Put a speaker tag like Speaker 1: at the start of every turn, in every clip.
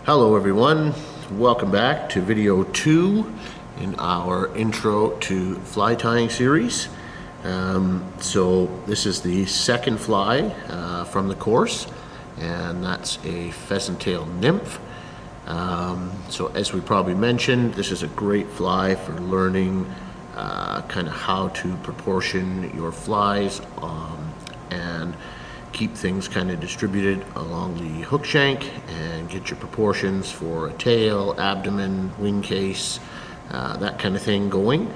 Speaker 1: Hello everyone, welcome back to video 2 in our intro to fly tying series. So this is the second fly from the course, and that's a pheasant tail nymph. So as we probably mentioned, this is a great fly for learning kind of how to proportion your flies and keep things kind of distributed along the hook shank and get your proportions for a tail, abdomen, wing case, that kind of thing going.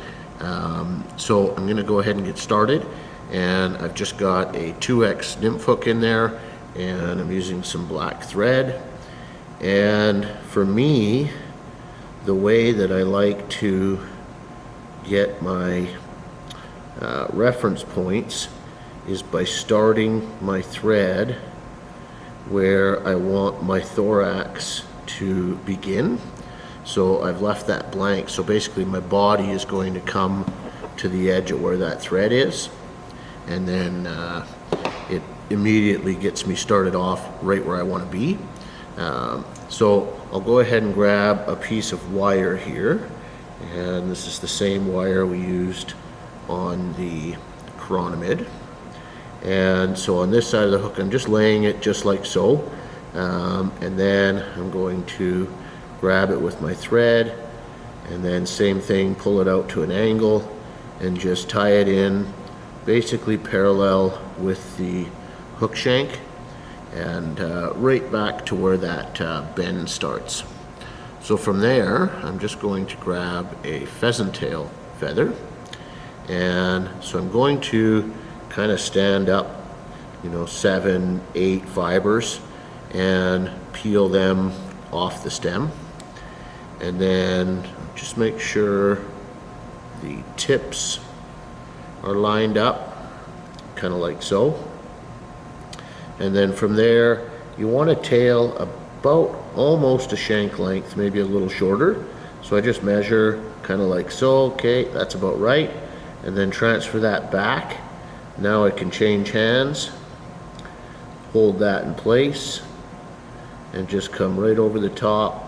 Speaker 1: So I'm going to go ahead and get started, and I've just got a 2X nymph hook in there, and I'm using some black thread. And for me, the way that I like to get my reference points is by starting my thread where I want my thorax to begin. So I've left that blank, so basically my body is going to come to the edge of where that thread is, and then it immediately gets me started off right where I want to be. So I'll go ahead and grab a piece of wire here, and this is the same wire we used on the chironomid. And so on this side of the hook, I'm just laying it just like so, and then I'm going to grab it with my thread, and then same thing, pull it out to an angle and just tie it in basically parallel with the hook shank and right back to where that bend starts. So from there, I'm just going to grab a pheasant tail feather, and so I'm going to kind of stand up, 7, 8 fibers and peel them off the stem, and then just make sure the tips are lined up kind of like so. And then from there, you want a tail about almost a shank length, maybe a little shorter. So I just measure kind of like so. Okay, that's about right, and then transfer that back. Now I can change hands, hold that in place, and just come right over the top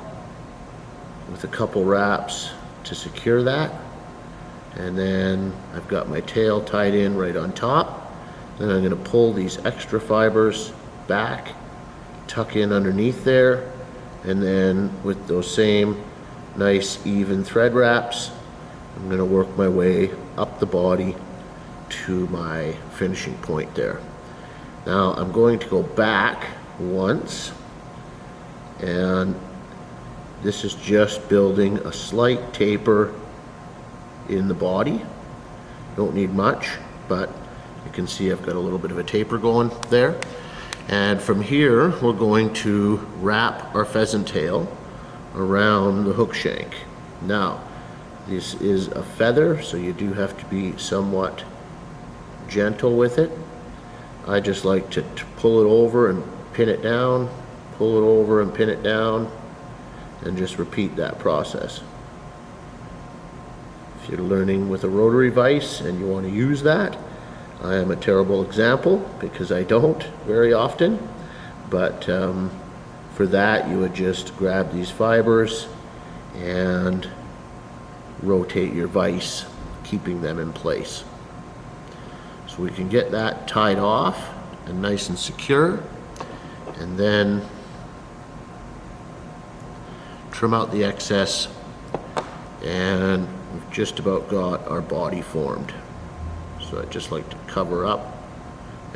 Speaker 1: with a couple wraps to secure that. And then I've got my tail tied in right on top. Then I'm going to pull these extra fibers back, tuck in underneath there, and then with those same nice even thread wraps, I'm going to work my way up the body to my finishing point there. Now I'm going to go back once, and this is just building a slight taper in the body. Don't need much, but you can see I've got a little bit of a taper going there. And from here, we're going to wrap our pheasant tail around the hook shank. Now, this is a feather, so you do have to be somewhat gentle with it. I just like to pull it over and pin it down, pull it over and pin it down, and just repeat that process. If you're learning with a rotary vise and you want to use that, I am a terrible example because I don't very often, but for that you would just grab these fibers and rotate your vise, keeping them in place. So we can get that tied off and nice and secure, and then trim out the excess, and we've just about got our body formed. So I just like to cover up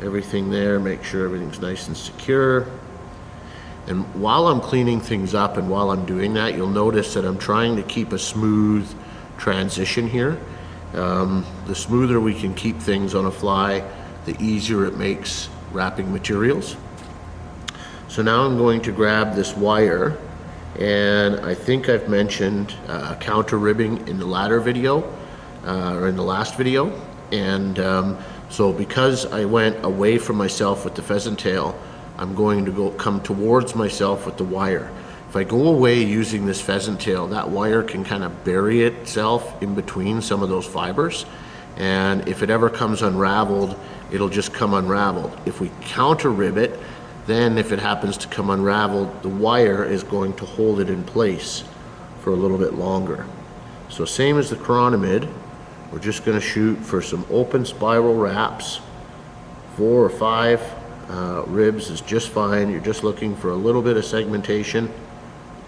Speaker 1: everything there, make sure everything's nice and secure. And while I'm cleaning things up and while I'm doing that, you'll notice that I'm trying to keep a smooth transition here. The smoother we can keep things on a fly, the easier it makes wrapping materials. So now I'm going to grab this wire, and I think I've mentioned counter ribbing in the latter video, or in the last video. And so because I went away from myself with the pheasant tail, I'm going to come towards myself with the wire. If I go away using this pheasant tail, that wire can kind of bury itself in between some of those fibers, and if it ever comes unraveled, it'll just come unraveled. If we counter rib it, Then if it happens to come unraveled, the wire is going to hold it in place for a little bit longer. So same as the chironomid, we're just going to shoot for some open spiral wraps. 4 or 5 ribs is just fine. You're just looking for a little bit of segmentation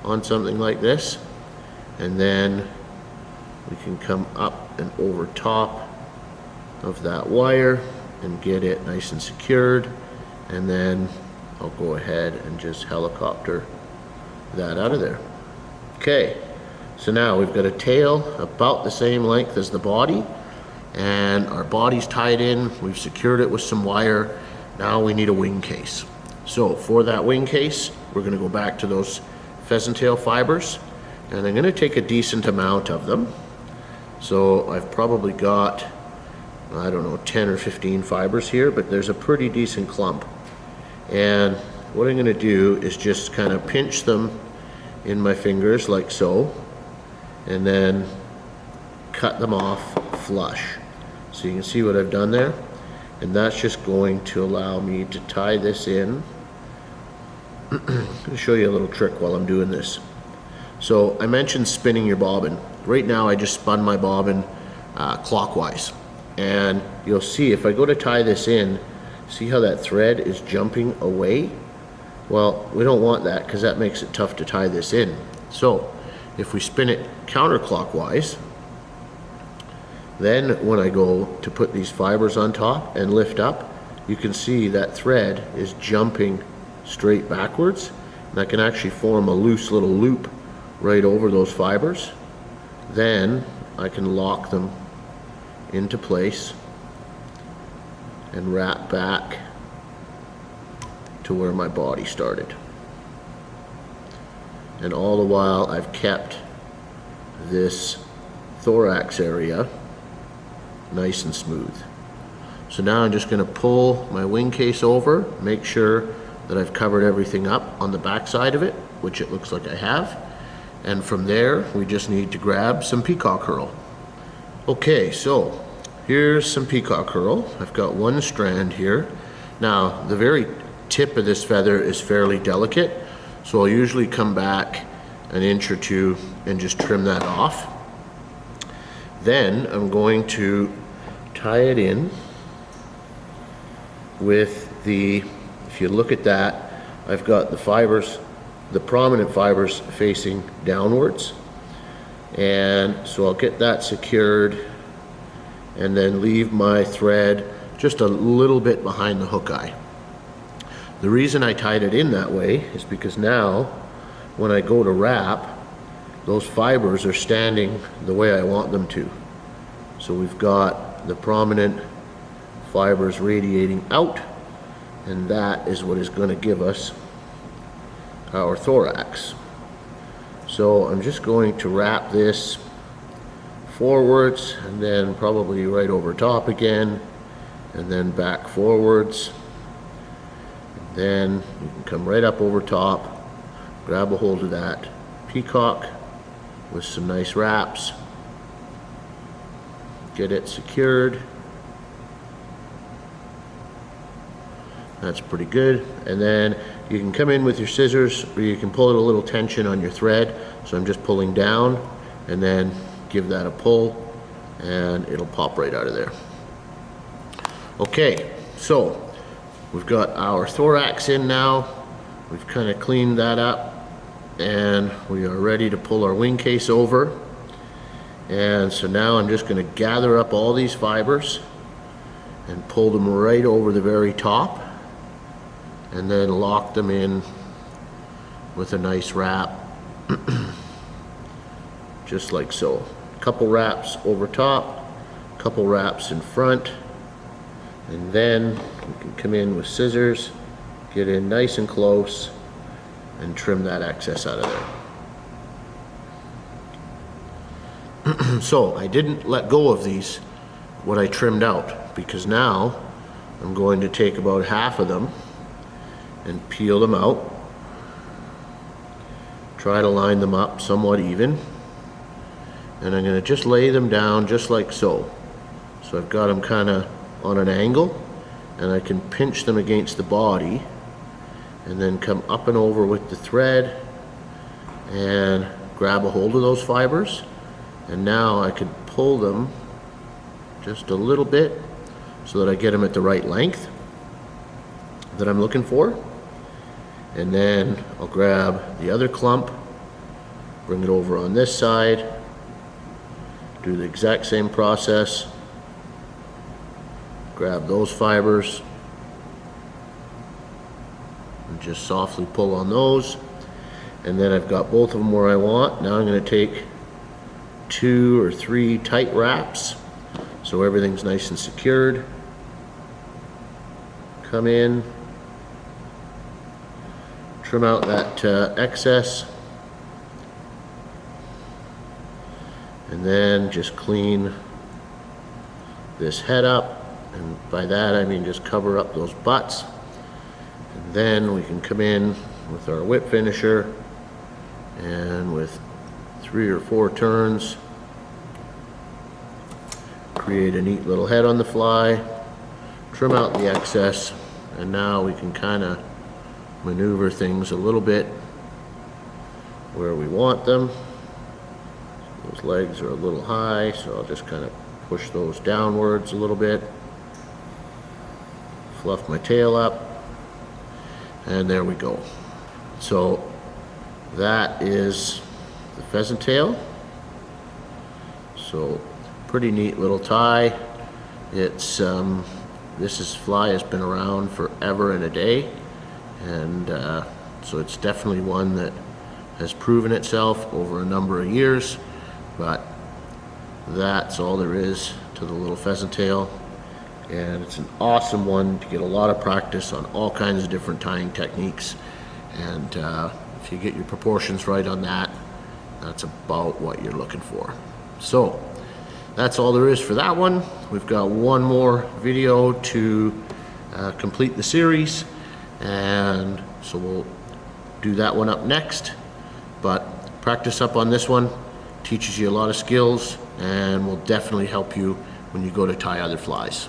Speaker 1: on something like this. And then we can come up and over top of that wire and get it nice and secured. And then I'll go ahead and just helicopter that out of there. Okay, so now we've got a tail about the same length as the body, and our body's tied in. We've secured it with some wire. Now we need a wing case. So for that wing case, we're going to go back to those pheasant tail fibers, and I'm going to take a decent amount of them. So I've probably got, I don't know, 10 or 15 fibers here, but there's a pretty decent clump. And what I'm going to do is just kind of pinch them in my fingers like so, and then cut them off flush. So you can see what I've done there, and that's just going to allow me to tie this in. I'm going to show you a little trick while I'm doing this. So I mentioned spinning your bobbin. Right now I just spun my bobbin clockwise, and you'll see if I go to tie this in, see how that thread is jumping away? Well, we don't want that because that makes it tough to tie this in. So if we spin it counterclockwise, then when I go to put these fibers on top and lift up, you can see that thread is jumping straight backwards, and I can actually form a loose little loop right over those fibers. Then I can lock them into place and wrap back to where my body started. And all the while I've kept this thorax area nice and smooth. So now I'm just going to pull my wing case over, make sure that I've covered everything up on the back side of it, which it looks like I have. And from there we just need to grab some peacock herl. Okay, so here's some peacock herl. I've got one strand here. Now the very tip of this feather is fairly delicate, so I'll usually come back an inch or two and just trim that off. Then I'm going to tie it in with the, if you look at that, I've got the fibers, the prominent fibers facing downwards, and so I'll get that secured and then leave my thread just a little bit behind the hook eye. The reason I tied it in that way is because now when I go to wrap, those fibers are standing the way I want them to. So we've got the prominent fibers radiating out, and that is what is going to give us our thorax. So I'm just going to wrap this forwards and then probably right over top again, and then back forwards. Then you can come right up over top, grab a hold of that peacock with some nice wraps, get it secured. That's pretty good. And then you can come in with your scissors, or you can pull it a little tension on your thread. So I'm just pulling down and then give that a pull, and it'll pop right out of there. Okay, so we've got our thorax in now. We've kind of cleaned that up, and we are ready to pull our wing case over. And so now I'm just going to gather up all these fibers and pull them right over the very top, and then lock them in with a nice wrap, just like so. A couple wraps over top, a couple wraps in front, and then we can come in with scissors, get in nice and close, and trim that excess out of there. So I didn't let go of these, what I trimmed out, because now I'm going to take about half of them and peel them out. Try to line them up somewhat even, and I'm going to just lay them down just like so. So I've got them kind of on an angle, and I can pinch them against the body and then come up and over with the thread and grab a hold of those fibers, and now I could pull them just a little bit so that I get them at the right length that I'm looking for. And then I'll grab the other clump, bring it over on this side, do the exact same process, grab those fibers and just softly pull on those. And then I've got both of them where I want. Now I'm going to take 2 or 3 tight wraps so everything's nice and secured. Come in, trim out that excess, and then just clean this head up, and by that I mean just cover up those butts. And then we can come in with our whip finisher, and with 3 or 4 turns create a neat little head on the fly, trim out the excess, and now we can kind of maneuver things a little bit where we want them. Those legs are a little high, so I'll just kind of push those downwards a little bit, fluff my tail up, and there we go. So that is the pheasant tail. So pretty neat little tie. It's this fly has been around forever and a day, and so it's definitely one that has proven itself over a number of years. But that's all there is to the little pheasant tail, and it's an awesome one to get a lot of practice on all kinds of different tying techniques. And if you get your proportions right on that, that's about what you're looking for. So that's all there is for that one. We've got one more video to complete the series, and so we'll do that one up next. But practice up on this one, teaches you a lot of skills, and will definitely help you when you go to tie other flies.